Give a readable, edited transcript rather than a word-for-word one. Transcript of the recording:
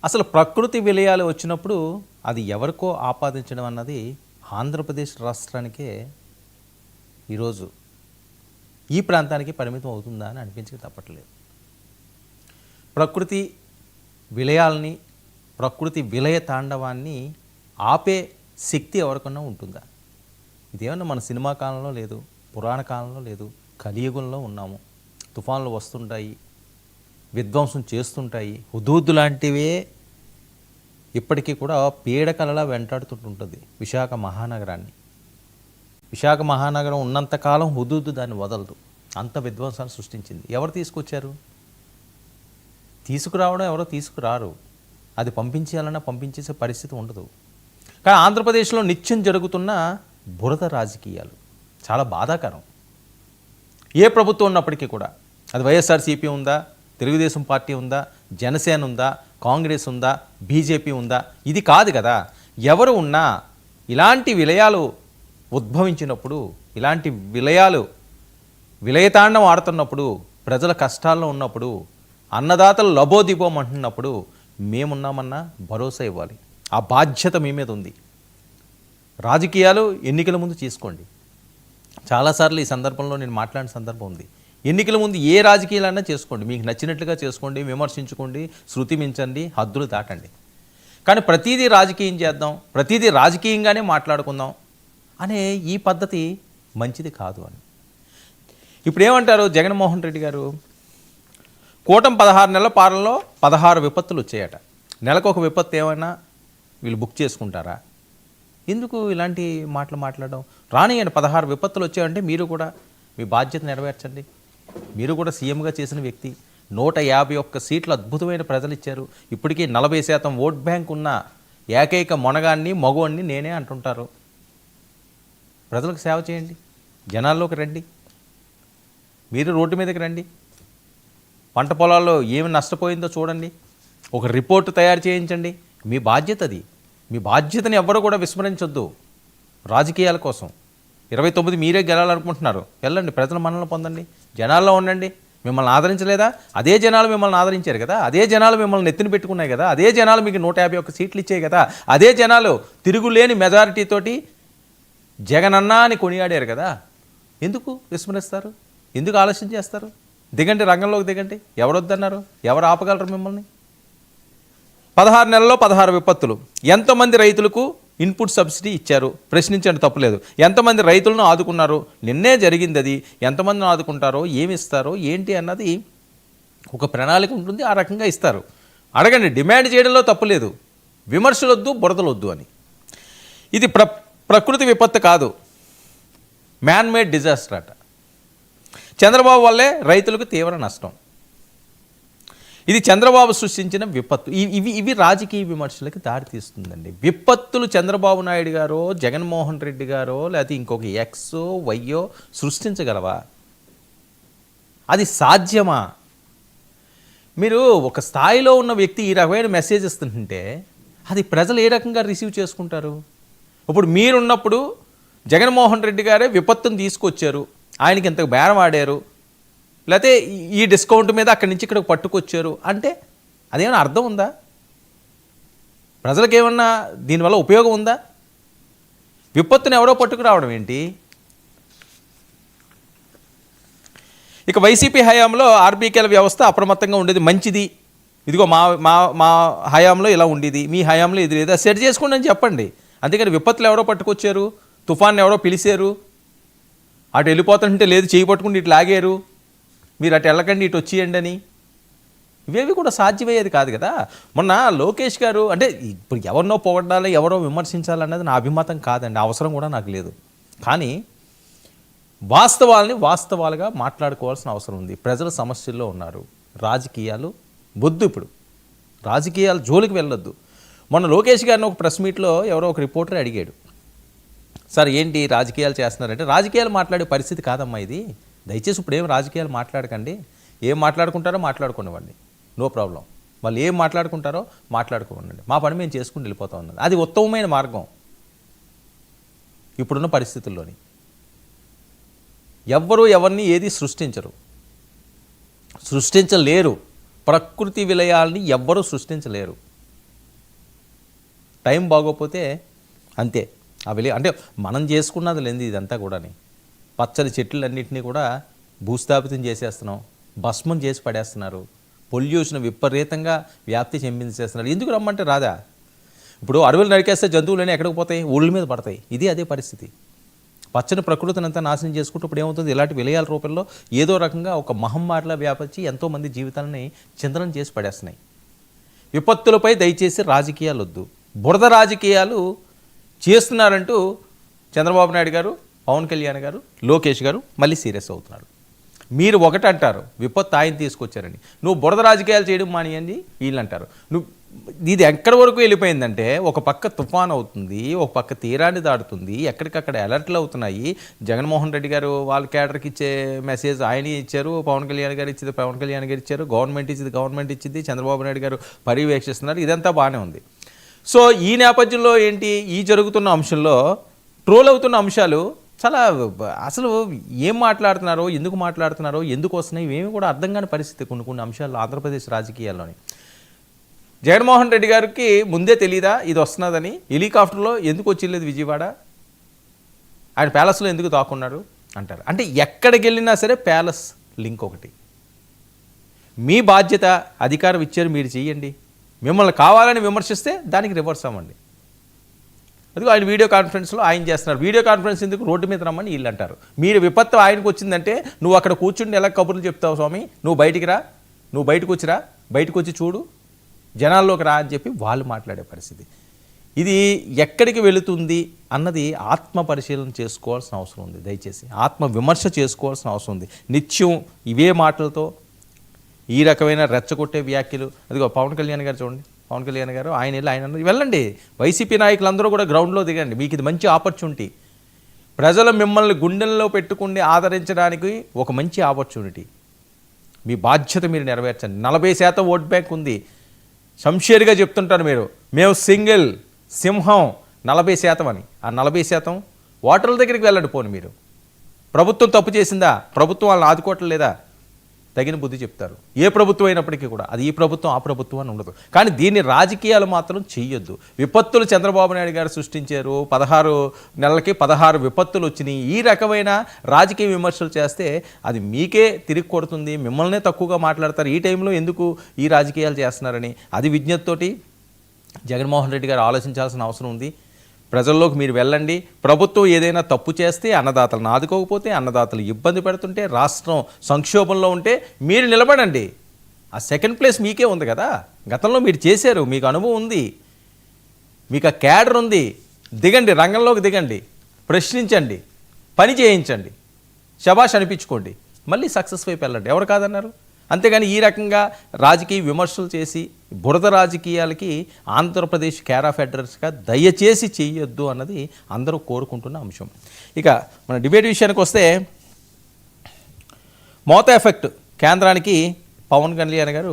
అసలు ప్రకృతి విలయాలు వచ్చినప్పుడు అది ఎవరికో ఆపాదించడం అన్నది ఆంధ్రప్రదేశ్ రాష్ట్రానికే ఈరోజు ఈ ప్రాంతానికి పరిమితం అవుతుందా అని అనిపించక తప్పట్లేదు. ప్రకృతి విలయాల్ని, ప్రకృతి విలయ తాండవాన్ని ఆపే శక్తి ఎవరికన్నా ఉంటుందా? ఇదేమన్నా మన సినిమా కాలంలో లేదు, పురాణ కాలంలో లేదు, కలియుగంలో ఉన్నాము. తుఫాన్లు వస్తుంటాయి, విధ్వంసం చేస్తుంటాయి. హుదూద్ లాంటివే ఇప్పటికీ కూడా పీడకలలా వెంటాడుతుంటుంది విశాఖ మహానగరాన్ని. విశాఖ మహానగరం ఉన్నంతకాలం హుదూద్ దాన్ని వదలదు. అంత విధ్వంసాన్ని సృష్టించింది. ఎవరు తీసుకొచ్చారు? తీసుకురావడం ఎవరో తీసుకురారు. అది పంపించేయాలన్నా పంపించేసే పరిస్థితి ఉండదు. కానీ ఆంధ్రప్రదేశ్లో నిత్యం జరుగుతున్న బురద రాజకీయాలు చాలా బాధాకరం. ఏ ప్రభుత్వం ఉన్నప్పటికీ కూడా, అది వైఎస్ఆర్సీపీ ఉందా, తెలుగుదేశం పార్టీ ఉందా, జనసేన ఉందా, కాంగ్రెస్ ఉందా, బీజేపీ ఉందా, ఇది కాదు కదా. ఎవరు ఉన్నా ఇలాంటి విలయాలు ఉద్భవించినప్పుడు, ఇలాంటి విలయతాండం ఆడుతున్నప్పుడు, ప్రజల కష్టాల్లో ఉన్నప్పుడు, అన్నదాతలు లబోదిబోమంటున్నప్పుడు మేమున్నామన్నా భరోసా ఇవ్వాలి. ఆ బాధ్యత మీ మీద ఉంది. రాజకీయాలు ఎన్నికల ముందు చేసుకోండి. చాలాసార్లు ఈ సందర్భంలో నేను మాట్లాడిన సందర్భం ఉంది. ఎన్నికల ముందు ఏ రాజకీయాలన్నా చేసుకోండి, మీకు నచ్చినట్లుగా చేసుకోండి, విమర్శించుకోండి, శృతి మించండి, హద్దులు దాటండి. కానీ ప్రతిదీ రాజకీయం చేద్దాం, ప్రతిదీ రాజకీయంగానే మాట్లాడుకుందాం అనే ఈ పద్ధతి మంచిది కాదు అని. ఇప్పుడు ఏమంటారు జగన్మోహన్ రెడ్డి గారు? కూటమి 16 నెలల పాలనలో 16 విపత్తులు వచ్చాయట. నెలకు ఒక విపత్తు ఏమైనా వీళ్ళు బుక్ చేసుకుంటారా? ఎందుకు ఇలాంటి మాటలు మాట్లాడడం? రానియండి, 16 విపత్తులు వచ్చాయంటే మీరు కూడా మీ బాధ్యత నెరవేర్చండి. మీరు కూడా సీఎంగా చేసిన వ్యక్తి. 151 సీట్లు అద్భుతమైన ప్రజలు ఇచ్చారు. ఇప్పటికీ 40% ఓట్ బ్యాంక్ ఉన్న ఏకైక మొనగాన్ని, మగవాణ్ణి నేనే అంటుంటారు. ప్రజలకు సేవ చేయండి, జనాల్లోకి రండి, మీరు రోడ్డు మీదకి రండి, పంట పొలాల్లో ఏమి నష్టపోయిందో చూడండి, ఒక రిపోర్టు తయారు చేయించండి. మీ బాధ్యత అది. మీ బాధ్యతని ఎవ్వరూ కూడా విస్మరించొద్దు. రాజకీయాల కోసం 29 మీరే గెలాలనుకుంటున్నారు, వెళ్ళండి, ప్రజల మన్ననలు పొందండి, జనాల్లో ఉండండి. మిమ్మల్ని ఆదరించలేదా? అదే జనాలు మిమ్మల్ని ఆదరించారు కదా, అదే జనాలు మిమ్మల్ని నెత్తిన పెట్టుకున్నాయి కదా, అదే జనాలు మీకు 151 సీట్లు ఇచ్చాయి కదా, అదే జనాలు తిరుగులేని మెజారిటీతోటి జగనన్నా అని కొనియాడారు కదా. ఎందుకు విస్మరిస్తారు? ఎందుకు ఆలస్యం చేస్తారు? దిగండి, రంగంలోకి దిగండి. ఎవరు వద్దన్నారు? ఎవరు ఆపగలరు మిమ్మల్ని? 16 నెలల్లో 16 విపత్తులు. ఎంతమంది రైతులకు ఇన్పుట్ సబ్సిడీ ఇచ్చారు? ప్రశ్నించండి, తప్పులేదు. ఎంతమంది రైతులను ఆదుకున్నారు? నిన్నే జరిగింది అది. ఎంతమందిని ఆదుకుంటారో, ఏమి ఇస్తారో, ఏంటి అన్నది ఒక ప్రణాళిక ఉంటుంది, ఆ రకంగా ఇస్తారు. అడగండి, డిమాండ్ చేయడంలో తప్పులేదు. విమర్శలొద్దు, బురదలొద్దు అని. ఇది ప్రకృతి విపత్తు కాదు, మ్యాన్ మేడ్ డిజాస్టర్ అట. చంద్రబాబు వల్లే రైతులకు తీవ్ర నష్టం. ఇది చంద్రబాబు సృష్టించిన విపత్తు. ఇవి రాజకీయ విమర్శలకు దారితీస్తుందండి. విపత్తులు చంద్రబాబు నాయుడు గారో, జగన్మోహన్ రెడ్డి గారో, లేకపోతే ఇంకొక ఎక్సో వైయో సృష్టించగలవా? అది సాధ్యమా? మీరు ఒక స్థాయిలో ఉన్న వ్యక్తి ఈ రకమైన మెసేజ్ ఇస్తుంటే అది ప్రజలు ఏ రకంగా రిసీవ్ చేసుకుంటారు? ఇప్పుడు మీరున్నప్పుడు జగన్మోహన్ రెడ్డి గారే విపత్తును తీసుకొచ్చారు, ఆయనకి ఇంతకు బేరం ఆడారు, లేకపోతే ఈ డిస్కౌంట్ మీద అక్కడి నుంచి ఇక్కడికి పట్టుకొచ్చారు అంటే అదేమైనా అర్థం ఉందా? ప్రజలకేమన్నా దీనివల్ల ఉపయోగం ఉందా? విపత్తును ఎవరో పట్టుకురావడం ఏంటి? ఇక వైసీపీ హయాంలో ఆర్బీకేల వ్యవస్థ అప్రమత్తంగా ఉండేది, మంచిది. ఇదిగో మా మా మా హయాంలో ఇలా ఉండేది, మీ హయాంలో ఇది లేదా, సెట్ చేసుకోండి అని చెప్పండి. అందుకని విపత్తులు ఎవరో పట్టుకొచ్చారు, తుఫాన్ని ఎవరో పిలిచారు, అటు వెళ్ళిపోతుంటే లేదు చేయి పట్టుకుంటే ఇటు లాగారు, మీరు అటు వెళ్ళకండి ఇటు వచ్చేయండి అని. ఇవేవి కూడా సాధ్యమయ్యేది కాదు కదా. మొన్న లోకేష్ గారు, అంటే ఇప్పుడు ఎవరినో పొగడాలి, ఎవరో విమర్శించాలన్నది నా అభిమతం కాదండి, అవసరం కూడా నాకు లేదు. కానీ వాస్తవాల్ని వాస్తవాలుగా మాట్లాడుకోవాల్సిన అవసరం ఉంది. ప్రజల సమస్యల్లో ఉన్నారు. రాజకీయాలు వద్దు, ఇప్పుడు రాజకీయాలు జోలికి వెళ్ళొద్దు. మొన్న లోకేష్ గారిని ఒక ప్రెస్ మీట్లో ఎవరో ఒక రిపోర్టర్ అడిగాడు, సార్ ఏంటి రాజకీయాలు చేస్తున్నారంటే, రాజకీయాలు మాట్లాడే పరిస్థితి కాదమ్మా ఇది, దయచేసి ఇప్పుడు ఏం రాజకీయాలు మాట్లాడకండి, ఏం మాట్లాడుకుంటారో మాట్లాడుకునేవాడిని, నో ప్రాబ్లం, వాళ్ళు ఏం మాట్లాడుకుంటారో మాట్లాడుకోండి, మా పని మేము చేసుకుని వెళ్ళిపోతా ఉన్నది. అది ఉత్తమమైన మార్గం ఇప్పుడున్న పరిస్థితుల్లోని. ఎవ్వరూ ఎవరిని ఏది సృష్టించలేరు. ప్రకృతి విలయాల్ని ఎవ్వరూ సృష్టించలేరు. టైం బాగోకపోతే అంతే అంటే మనం చేసుకున్నది లేదు ఇదంతా కూడాని. పచ్చని చెట్లన్నింటినీ కూడా భూస్థాపితం చేసేస్తున్నాం, భస్మం చేసి పడేస్తున్నారు, పొల్యూషన్ విపరీతంగా వ్యాప్తి చెందించేస్తున్నారు. ఎందుకు రమ్మంటే రాదా? ఇప్పుడు అడవులు నరికేస్తే జంతువులన్నీ ఎక్కడికి పోతాయి? ఊళ్ళ మీద పడతాయి. ఇది అదే పరిస్థితి. పచ్చని ప్రకృతిని అంతా నాశనం చేసుకుంటూ ఇప్పుడు ఏమవుతుంది? ఇలాంటి విలయాల రూపంలో ఏదో రకంగా ఒక మహమ్మారిలా వ్యాపించి ఎంతోమంది జీవితాలని చింతనం చేసి పడేస్తున్నాయి. విపత్తులపై దయచేసి రాజకీయాలు వద్దు. బురద రాజకీయాలు చేస్తున్నారంటూ చంద్రబాబు నాయుడు గారు, పవన్ కళ్యాణ్ గారు, లోకేష్ గారు మళ్ళీ సీరియస్ అవుతున్నారు. మీరు ఒకటి అంటారు, విపత్తు ఆయన తీసుకొచ్చారని. నువ్వు బురద రాజకీయాలు చేయడం మానేయండి వీళ్ళు అంటారు. ఇది ఎక్కడి వరకు వెళ్ళిపోయిందంటే, ఒక పక్క తుఫాన్ అవుతుంది, ఒక పక్క తీరాన్ని దాటుతుంది, ఎక్కడికక్కడ అలర్ట్లు అవుతున్నాయి. జగన్మోహన్ రెడ్డి గారు వాళ్ళ క్యాడర్కి ఇచ్చే మెసేజ్ ఆయన ఇచ్చారు, పవన్ కళ్యాణ్ గారు ఇచ్చేది పవన్ కళ్యాణ్ గారు ఇచ్చారు, గవర్నమెంట్ ఇచ్చింది, చంద్రబాబు నాయుడు గారు పర్యవేక్షిస్తున్నారు. ఇదంతా బాగానే ఉంది. సో ఈ నేపథ్యంలో ఏంటి, ఈ జరుగుతున్న అంశంలో ట్రోల్ అవుతున్న అంశాలు చాలా అసలు ఏం మాట్లాడుతున్నారో, ఎందుకు మాట్లాడుతున్నారో, ఎందుకు వస్తున్నాయి ఇవేమి కూడా అర్థం కాని పరిస్థితి కొన్ని అంశాల్లో ఆంధ్రప్రదేశ్ రాజకీయాల్లోని. జగన్మోహన్ రెడ్డి గారికి ముందే తెలియదా ఇది వస్తున్నదని? హెలికాప్టర్లో ఎందుకు వచ్చిలేదు విజయవాడ? ఆయన ప్యాలెస్లో ఎందుకు దాక్కున్నాడు అంటారు. అంటే ఎక్కడికి వెళ్ళినా సరే ప్యాలెస్ లింక్ ఒకటి. మీ బాధ్యత, అధికారం ఇచ్చారు, మీరు చెయ్యండి. మిమ్మల్ని కావాలని విమర్శిస్తే దానికి రివర్స్ అవ్వండి. అదిగో ఆయన వీడియో కాన్ఫరెన్స్లో ఆయన చేస్తున్నారు. వీడియో కాన్ఫరెన్స్ ఎందుకు? రోడ్డు మీద రమ్మని వీళ్ళు అంటారు. మీరు విపత్తు ఆయనకు వచ్చిందంటే నువ్వు అక్కడ కూర్చుండి ఎలా కబుర్లు చెప్తావు స్వామి? నువ్వు బయటికి రా, నువ్వు బయటకు వచ్చిరా, బయటకు వచ్చి చూడు, జనాల్లోకి రా అని చెప్పి వాళ్ళు మాట్లాడే పరిస్థితి. ఇది ఎక్కడికి వెళుతుంది అన్నది ఆత్మ పరిశీలన చేసుకోవాల్సిన అవసరం ఉంది. దయచేసి ఆత్మ విమర్శ చేసుకోవాల్సిన అవసరం ఉంది. నిత్యం ఇవే మాటలతో ఈ రకమైన రెచ్చగొట్టే వ్యాఖ్యలు. అదిగో పవన్ కళ్యాణ్ గారు చూడండి, పవన్ కళ్యాణ్ గారు ఆయన వెళ్ళండి, వైసీపీ నాయకులందరూ కూడా గ్రౌండ్లో దిగండి. మీకు ఇది మంచి ఆపర్చునిటీ. ప్రజలు మిమ్మల్ని గుండెల్లో పెట్టుకుని ఆదరించడానికి ఒక మంచి ఆపర్చునిటీ. మీ బాధ్యత మీరు నెరవేర్చండి. 40% ఓట్ బ్యాంక్ ఉంది. శంషేర్గా చెప్తుంటారు మీరు, మేము సింగిల్ సింహం 40% అని. ఆ 40% ఓటర్ల దగ్గరికి వెళ్ళండి. పోను మీరు ప్రభుత్వం తప్పు చేసిందా, ప్రభుత్వం వాళ్ళని ఆదుకోవట్లేదా, తగిన బుద్ధి చెప్తారు. ఏ ప్రభుత్వం అయినప్పటికీ కూడా అది ఈ ప్రభుత్వం ఆ ప్రభుత్వం అని ఉండదు. కానీ దీన్ని రాజకీయాలు మాత్రం చెయ్యొద్దు. విపత్తులు చంద్రబాబు నాయుడు గారు సృష్టించారు. 16 నెలలకి 16 విపత్తులు వచ్చినాయి. ఈ రకమైన రాజకీయ విమర్శలు చేస్తే అది మీకే తిరిగి కొడుతుంది. మిమ్మల్నే తక్కువగా మాట్లాడతారు. ఈ టైంలో ఎందుకు ఈ రాజకీయాలు చేస్తున్నారని అది విజ్ఞతతోటి జగన్మోహన్ రెడ్డి గారు ఆలోచించాల్సిన అవసరం ఉంది. ప్రజల్లోకి మీరు వెళ్ళండి. ప్రభుత్వం ఏదైనా తప్పు చేస్తే, అన్నదాతలను ఆదుకోకపోతే, అన్నదాతలు ఇబ్బంది పెడుతుంటే, రాష్ట్రం సంక్షోభంలో ఉంటే మీరు నిలబడండి. ఆ సెకండ్ ప్లేస్ మీకే ఉంది కదా. గతంలో మీరు చేశారు, మీకు అనుభవం ఉంది, మీకు ఆ క్యాడర్ ఉంది. దిగండి, రంగంలోకి దిగండి, ప్రశ్నించండి, పని చేయించండి, శబాష్ అనిపించుకోండి, మళ్ళీ సక్సెస్ వైపు వెళ్ళండి. ఎవరు కాదన్నారు? అంతేగాని ఈ రకంగా రాజకీయ విమర్శలు చేసి బురద రాజకీయాలకి ఆంధ్రప్రదేశ్ కేర్ ఆఫ్ అడ్రస్గా దయచేసి చెయ్యొద్దు అన్నది అందరూ కోరుకుంటున్న అంశం. ఇక మన డిబేట్ విషయానికి వస్తే, మోతా ఎఫెక్ట్ కేంద్రానికి పవన్ కళ్యాణ్ గారు